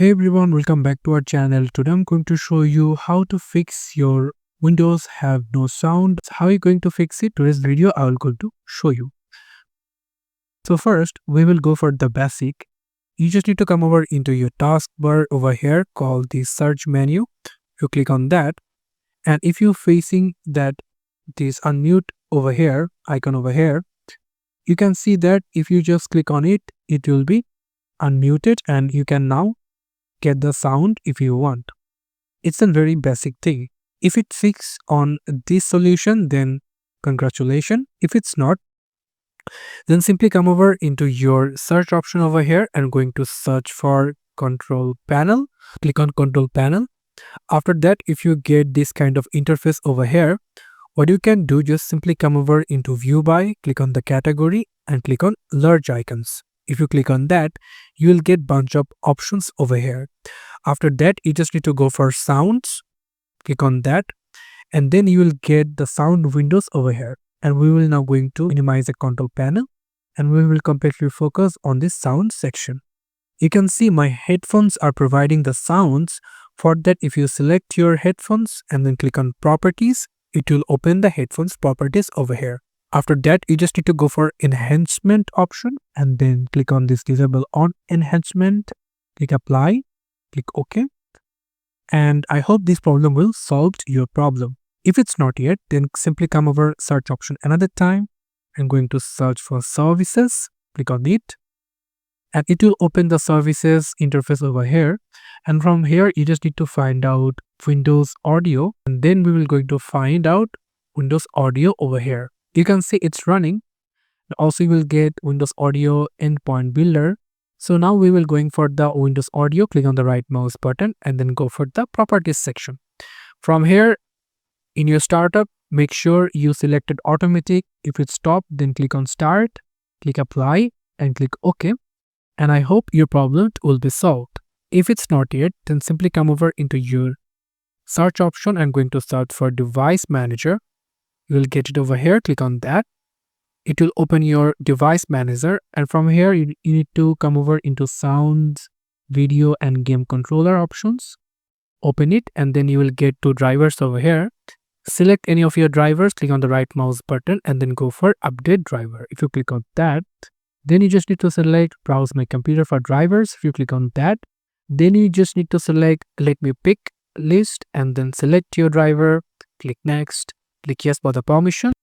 Hey everyone, welcome back to our channel. Today I'm going to show you how to fix your Windows have no sound. How are you going to fix it? Today's video I will going to show you. So first we will go for the basic. You just need to come over into your taskbar over here called the search menu. You click on that, and if you're facing that this unmute over here icon over here, you can see that if you just click on it, it will be unmuted and you can now get the sound if you want. It's a very basic thing. If it fixes on this solution, then congratulations. If it's not, then simply come over into your search option over here and going to search for control panel. Click on control panel. After that, if you get this kind of interface over here, what you can do, just simply come over into view by, click on the category and click on large icons. If you click on that, you will get bunch of options over here. After that, you just need to go for sounds, click on that, and then you will get the sound windows over here. And we will now going to minimize the control panel and we will completely focus on this sound section. You can see my headphones are providing the sounds. For that, if you select your headphones and then click on properties, it will open the headphones properties over here. After that, you just need to go for enhancement option and then click on this disable on enhancement, click apply, click OK. And I hope this problem will solve your problem. If it's not yet, then simply come over search option another time. I'm going to search for services, click on it. And it will open the services interface over here. And from here, you just need to find out Windows Audio. And then we will going to find out Windows Audio over here. You can see it's running. Also, you will get Windows Audio Endpoint Builder. So now we will going for the Windows Audio. Click on the right mouse button and then go for the properties section. From here, in your startup, make sure you selected automatic. If it's stop, then click on start, click apply and click OK. And I hope your problem will be solved. If it's not yet, then simply come over into your search option and going to search for device manager. You will get it over here. Click on that. It will open your device manager, and from here you need to come over into sounds, video and game controller options. Open it and then you will get two drivers over here. Select any of your drivers, click on the right mouse button and then go for update driver. If you click on that, then you just need to select browse my computer for drivers. If you click on that, then you just need to select let me pick list and then select your driver, click next, click yes for the permission.